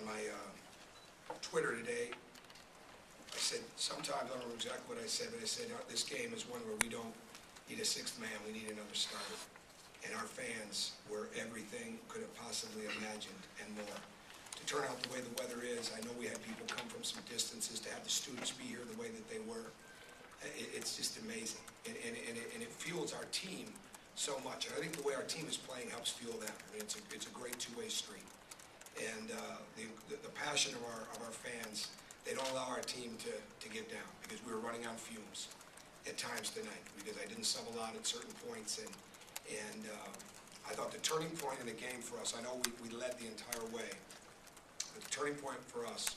my Twitter today. I said, sometimes, I don't know exactly what I said, but I said, this game is one where we don't need a sixth man, we need another starter. And our fans were everything could have possibly imagined and more. To turn out the way the weather is, I know we had people come from some distances, to have the students be here the way that they were. It's just amazing, and it fuels our team so much. And I think the way our team is playing helps fuel them. I mean, it's a great two-way street. And the passion of our fans, they don't allow our team to get down, because we were running on fumes at times tonight, because I didn't sub a lot at certain points, and I thought the turning point in the game for us, I know we led the entire way, but the turning point for us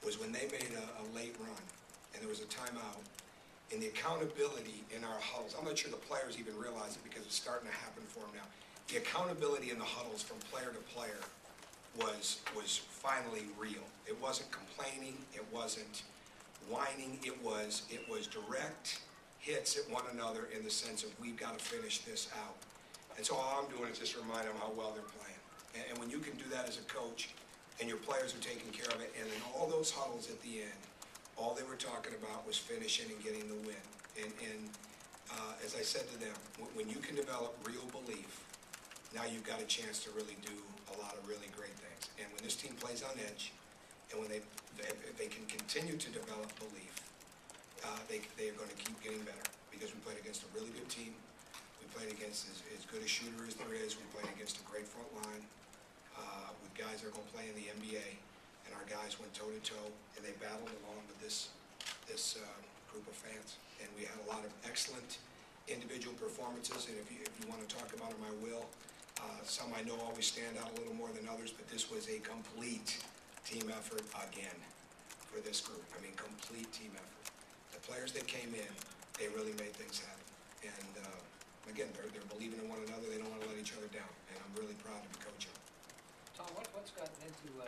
was when they made a late run, and there was a timeout. And the accountability in our huddles, I'm not sure the players even realize it because it's starting to happen for them now. The accountability in the huddles from player to player was finally real. It wasn't complaining, it wasn't whining, it was direct hits at one another in the sense of, we've got to finish this out. And so all I'm doing is just remind them how well they're playing. And when you can do that as a coach, and your players are taking care of it, and in all those huddles at the end, all they were talking about was finishing and getting the win. And as I said to them, when you can develop real belief, now you've got a chance to really do a lot of really great things. And when this team plays on edge, and when if they can continue to develop belief, they are going to keep getting better, because we played against a really good team. We played against as good a shooter as there is. We played against a great front line with guys that are going to play in the NBA. And our guys went toe-to-toe, and they battled along with this group of fans. And we had a lot of excellent individual performances, and if you want to talk about them, I will. Some I know always stand out a little more than others, but this was a complete team effort again for this group. I mean, complete team effort. The players that came in, they really made things happen. And again, they're believing in one another. They don't want to let each other down, and I'm really proud to be coaching. Tom, what's gotten into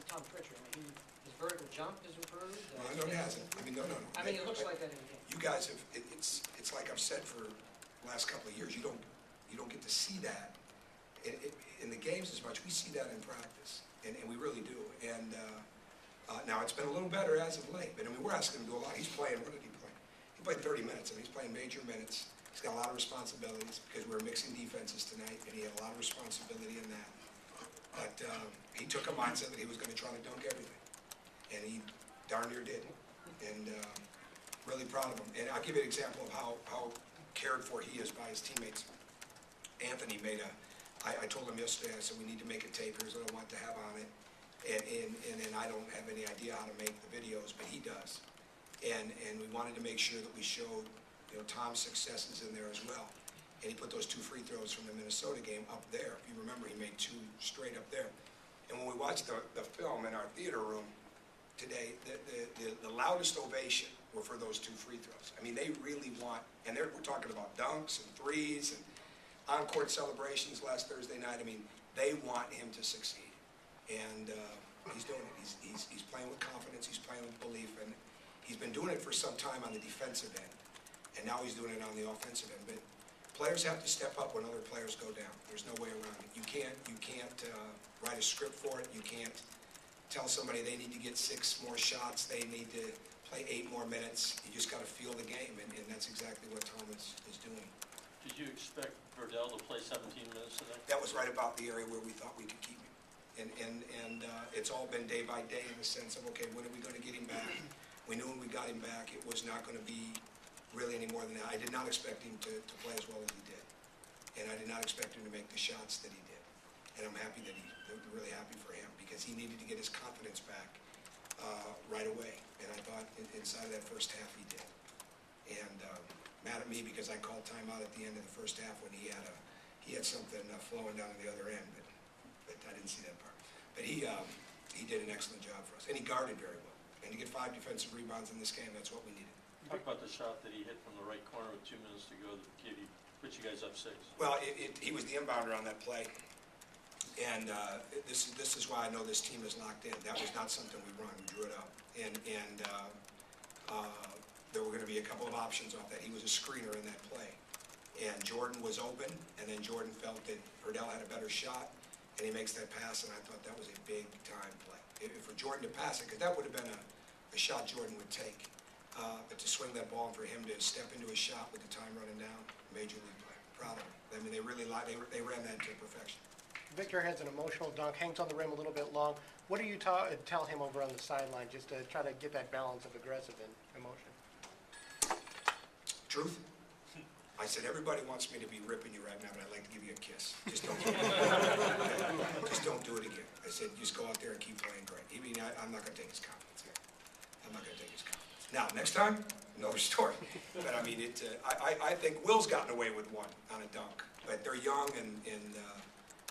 Tom Pritchard? I mean, his vertical jump has improved. No, it hasn't. I mean, no. I mean, it looks like that in the game. You guys have. It's like I've said for the last couple of years. You don't get to see that in the games as much. We see that in practice, and we really do. And now it's been a little better as of late. But I mean, we're asking him to do a lot. He's playing. What did he play? He played 30 minutes, and he's playing major minutes. He's got a lot of responsibilities because we were mixing defenses tonight, and he had a lot of responsibility in that. But he took a mindset that he was going to try to dunk everything, and he darn near did. And really proud of him. And I'll give you an example of how cared for he is by his teammates. Anthony made I told him yesterday, I said, we need to make a tape. Here's what I want to have on it. And I don't have any idea how to make the videos, but he does. And we wanted to make sure that we showed, Tom's successes in there as well. And he put those 2 free throws from the Minnesota game up there. If you remember, he made 2 straight up there. And when we watched the film in our theater room today, the loudest ovation were for those 2 free throws. I mean, they really want, and we're talking about dunks and threes and on-court celebrations last Thursday night. I mean, they want him to succeed. And he's doing it. He's playing with confidence. He's playing with belief. And he's been doing it for some time on the defensive end. And now he's doing it on the offensive end. But players have to step up when other players go down. There's no way around it. You can't write a script for it. You can't tell somebody they need to get 6 more shots. They need to play 8 more minutes. You just got to feel the game, and that's exactly what Tom is doing. Did you expect Verdell to play 17 minutes today? That was right about the area where we thought we could keep him. And it's all been day by day in the sense of, okay, when are we going to get him back? We knew when we got him back, it was not going to be really any more than that. I did not expect him to play as well as he did. And I did not expect him to make the shots that he did. And I'm happy that really happy for him, because he needed to get his confidence back right away. And I thought inside of that first half he did. And mad at me because I called timeout at the end of the first half when he had something flowing down to the other end, but I didn't see that part. But he did an excellent job for us, and he guarded very well. And to get 5 defensive rebounds in this game, that's what we needed. Talk about the shot that he hit from the right corner with 2 minutes to go that put you guys up 6. Well, he was the inbounder on that play, and this is why I know this team is locked in. That was not something we run. We drew it up, and there were going to be a couple of options off that. He was a screener in that play, and Jordan was open, and then Jordan felt that Verdell had a better shot, and he makes that pass, and I thought that was a big-time play. For Jordan to pass it, because that would have been a shot Jordan would take. But to swing that ball and for him to step into a shot with the time running down, major league play. Proud of him. I mean, they really they ran that to perfection. Victor has an emotional dunk, hangs on the rim a little bit long. What do you tell him over on the sideline, just to try to get that balance of aggressive and emotion? Truth? I said, everybody wants me to be ripping you right now, but I'd like to give you a kiss. Just don't do it. Just don't do it again. I said, just go out there and keep playing great. I'm not going to take his confidence here. I'm not going to take his confidence. Now, next time, another story. But I mean, I think Will's gotten away with one on a dunk. But they're young, and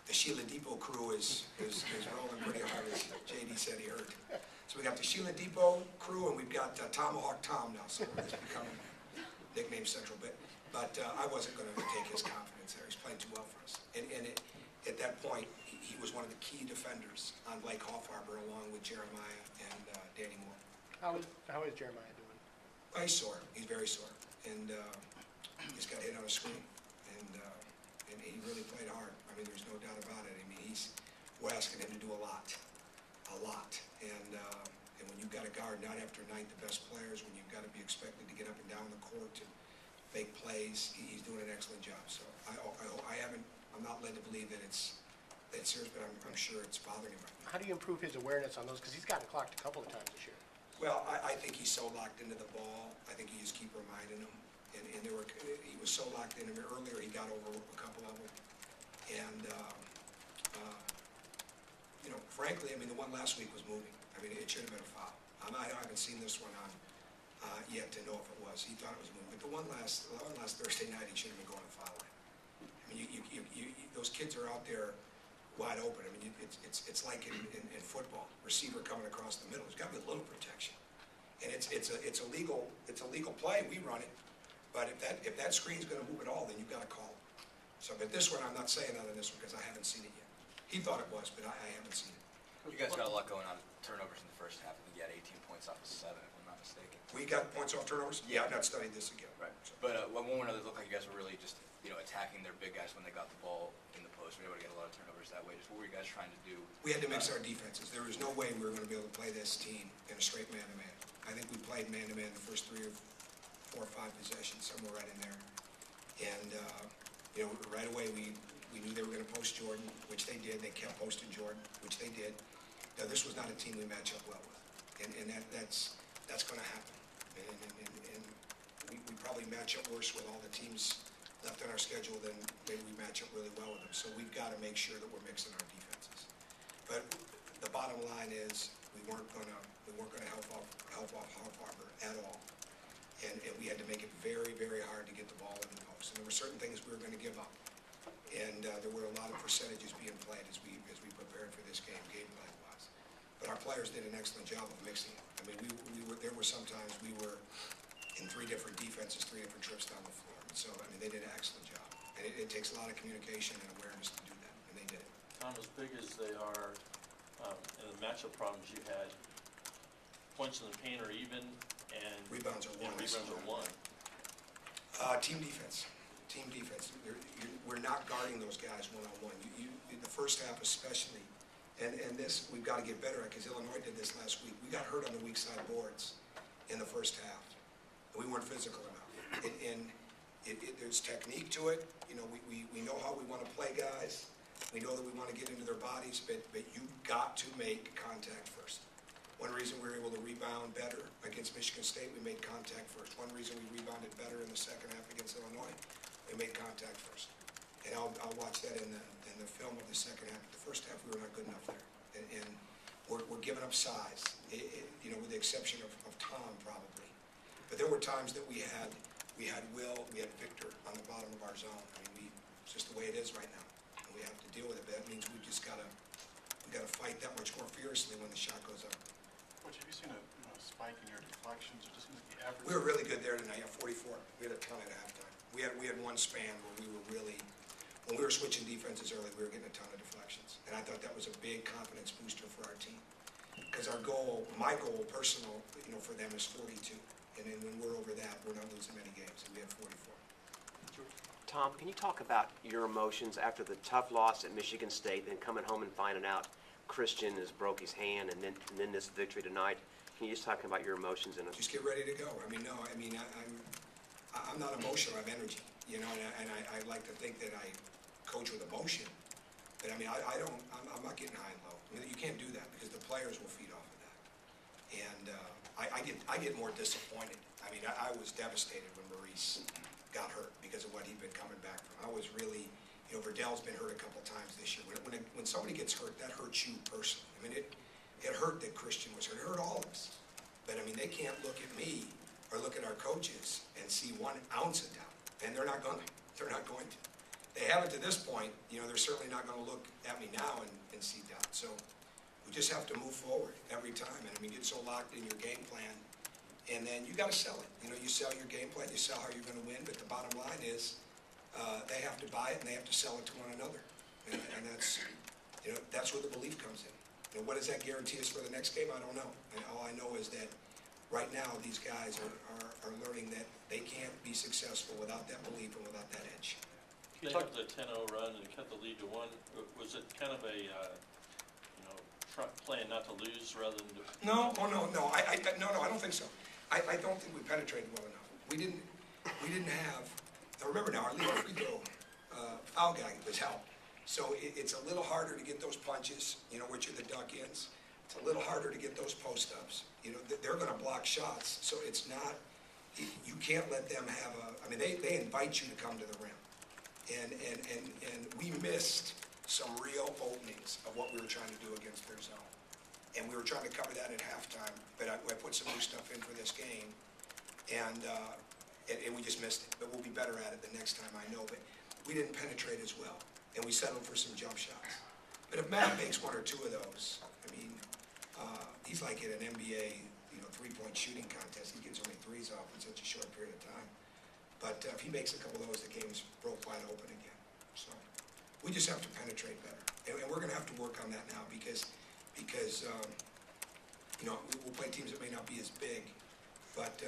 the Sheila Depot crew is rolling pretty hard, as JD said he heard. So we got the Sheila Depot crew, and we've got Tomahawk Tom now. So it's become nickname central bit. But I wasn't going to take his confidence there. He's playing too well for us. And at that point, he was one of the key defenders on Lake Hofharbor, along with Jeremiah and Danny Moore. How is Jeremiah doing? He's sore. He's very sore. And he's got hit on a screen. And he really played hard. I mean, there's no doubt about it. I mean, we're asking him to do a lot. A lot. And when you've got a guard not after night, the best players, when you've got to be expected to get up and down the court and make plays, he's doing an excellent job. So I'm not led to believe that it's serious, but I'm sure it's bothering him right now. How do you improve his awareness on those? Because he's gotten clocked a couple of times this year. Well, I think he's so locked into the ball. I think you just keep reminding him. And he was so locked in. Earlier, he got over a couple of them. And, frankly, I mean, the one last week was moving. I mean, it should have been a foul. I haven't seen this one on yet to know if it was. He thought it was moving. But the one last Thursday night, he should have been going to foul line. I mean, those kids are out there wide open. I mean, it's like in football, receiver coming across the middle. There's got to be a little protection, and it's a legal play. We run it, but if that screen's going to move at all, then you've got to call it. So, but this one, I'm not saying that on this one because I haven't seen it yet. He thought it was, but I haven't seen it. You guys got a lot going on. Turnovers in the first half. I think you had 18 points off of 7, if I'm not mistaken. We got points off turnovers. Yeah, I've not studied this again. Right. But one or another looked like you guys were really just attacking their big guys when they got the ball in the post. We were able to get a lot of turnovers that way. Just what were you guys trying to do? We had to mix our defenses. There was no way we were going to be able to play this team in a straight man-to-man. I think we played man-to-man the first 3 or 4 or 5 possessions, somewhere right in there. And, right away we knew they were going to post Jordan, which they did. They kept posting Jordan, which they did. Now, this was not a team we match up well with. And that's going to happen. And we probably match up worse with all the teams left on our schedule than maybe we match up really well with them. So we've got to make sure that we're mixing our defenses. But the bottom line is we weren't going to help off Harbor at all. And we had to make it very, very hard to get the ball in the post. And there were certain things we were going to give up. And there were a lot of percentages being played as we prepared for this game plan-wise. But our players did an excellent job of mixing it. I mean, there were sometimes we were in 3 different defenses, 3 different trips down the floor. And so, I mean, they did an excellent job. And it takes a lot of communication and awareness to do that, and they did it. Tom, as big as they are, and the matchup problems you had, points in the paint are even, and Rebounds are 1. Rebounds are 1. Team defense. Team defense. We're not guarding those guys one-on-one. The first half especially, and this we've got to get better at because Illinois did this last week. We got hurt on the weak side boards in the first half. We weren't physical enough. And there's technique to it. We know how we want to play guys. We know that we want to get into their bodies, but you've got to make contact first. One reason we were able to rebound better against Michigan State, we made contact first. One reason we rebounded better in the second half against Illinois, we made contact first. And I'll watch that in the film of the second half. The first half, we were not good enough there. And we're giving up size, with the exception of Tom probably. But there were times that we had Will, we had Victor on the bottom of our zone. I mean, it's just the way it is right now. And we have to deal with it. But that means we got to fight that much more fiercely when the shot goes up. Coach, have you seen a spike in your deflections? It just seems like the average. We were really good there tonight, 44. We had a ton at halftime. We had one span where we were really, when we were switching defenses early, we were getting a ton of deflections. And I thought that was a big confidence booster for our team. Because my goal personal, for them is 42. And then when we're over that, we're not losing many games, and we had 44. Tom, can you talk about your emotions after the tough loss at Michigan State, then coming home and finding out Christian has broke his hand, and then this victory tonight? Can you just talk about your emotions in it? Just get ready to go. I mean, no, I mean, I'm not emotional, I have energy, you know, and I like to think that I coach with emotion. But I mean, I'm not getting high and low. I mean, you can't do that because the players will feed off of that. And I get more disappointed. I mean, I was devastated when Maurice got hurt because of what he'd been coming back from. I was really, you know, Verdell's been hurt a couple times this year. When somebody gets hurt, that hurts you personally. I mean, it hurt that Christian was hurt. It hurt all of us. But I mean, they can't look at me or look at our coaches and see 1 ounce of doubt. And they're not going to. They're not going to. They haven't to this point. You know, they're certainly not going to look at me now and see doubt. So we just have to move forward every time. And I mean, get so locked in your game plan, and then you got to sell it. You know, you sell your game plan, you sell how you're going to win. But the bottom line is, they have to buy it and they have to sell it to one another. And that's, you know, that's where the belief comes in. You know, what does that guarantee us for the next game? I don't know. And all I know is that right now these guys are learning that they can't be successful without that belief and without that edge. They have the 10-0 run and cut the lead to 1. Was it kind of a, you know, playing not to lose rather than to... No, oh, no, I don't think so. I don't think we penetrated well enough. We didn't have, now remember now, our leader free throw foul guy was helped. So it's a little harder to get those punches, you know, which are the duck ins. It's a little harder to get those post-ups. You know, they're going to block shots, so it's not, you can't let them have I mean, they invite you to come to the rim. And we missed some real openings of what we were trying to do against their zone. And we were trying to cover that at halftime, but I put some new stuff in for this game, and we just missed it. But we'll be better at it the next time, I know. But we didn't penetrate as well, and we settled for some jump shots. But if Matt makes 1 or 2 of those, I mean, he's like in an NBA, you know, 3-point shooting contest. He gets only 3s off in such a short period of time. But if he makes a couple of those, the game's broke wide open again. So we just have to penetrate better, and we're going to have to work on that now because you know, we'll play teams that may not be as big, but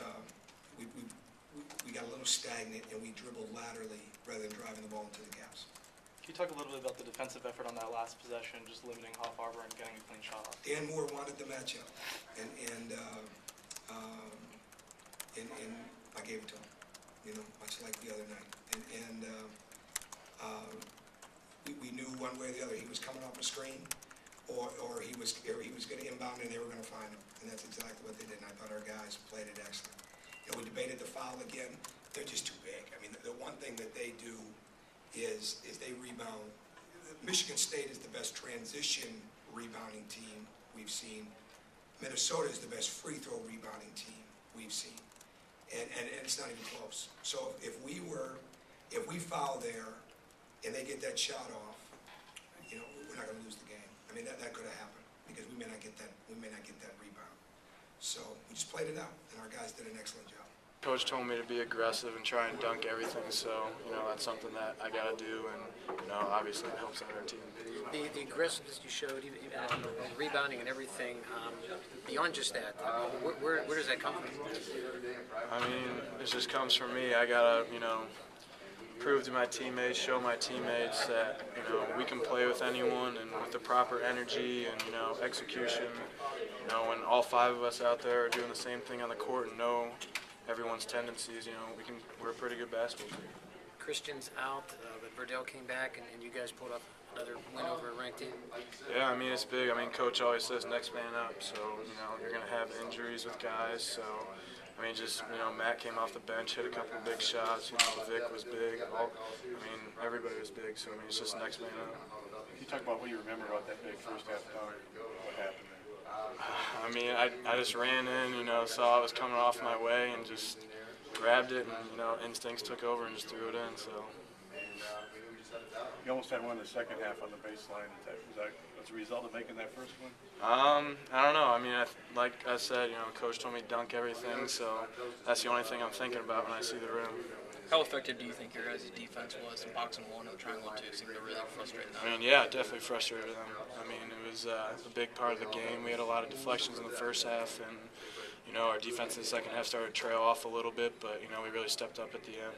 we got a little stagnant and we dribbled laterally rather than driving the ball into the gaps. Can you talk a little bit about the defensive effort on that last possession, just limiting Hoff Harbor and getting a clean shot off? Dan Moore wanted the matchup, and I gave it to him, you know, much like the other night. We knew one way or the other he was coming off a screen, or he was going to inbound and they were going to find him, and that's exactly what they did. And I thought our guys played it excellent. You know, we debated the foul again. They're just too big. I mean, the one thing that they do is they rebound. Michigan State is the best transition rebounding team we've seen. Minnesota is the best free throw rebounding team we've seen, and it's not even close. So if we foul there and they get that shot off, you know, we're not going to lose the game. I mean, that could have happened because we may not get that rebound. So we just played it out, and our guys did an excellent job. Coach told me to be aggressive and try and dunk everything, so, you know, that's something that I got to do, and, you know, obviously it helps out our team. The aggressiveness you showed, even on the rebounding and everything, beyond just that, where does that come from? I mean, it just comes from me. I got to, you know, prove to my teammates, show my teammates that, you know, we can play with anyone and with the proper energy and, you know, execution. You know, when all 5 of us out there are doing the same thing on the court and know everyone's tendencies, you know, we're a pretty good basketball team. Christian's out, but Verdell came back, and you guys pulled up another win over a ranked team. Yeah, I mean, it's big. I mean, Coach always says next man up, so, you know, you're going to have injuries with guys, so, I mean, just, you know, Matt came off the bench, hit a couple of big shots, you know, Vic was big, I mean, everybody was big, so, I mean, it's just next man up. Can you talk about what you remember about that big first half dunk? What happened there? I mean, I just ran in, you know, saw it was coming off my way and just grabbed it, and, you know, instincts took over and just threw it in, so. You almost had one in the second half on the baseline. Was that as a result of making that first one? I don't know. I mean, like I said, you know, Coach told me to dunk everything, so that's the only thing I'm thinking about when I see the rim. How effective do you think your guys' defense was in boxing 1 and triangle 2? Seemed to really frustrate them. I mean, yeah, it definitely frustrated them. I mean, it was a big part of the game. We had a lot of deflections in the first half, and, you know, our defense in the second half started to trail off a little bit, but, you know, we really stepped up at the end.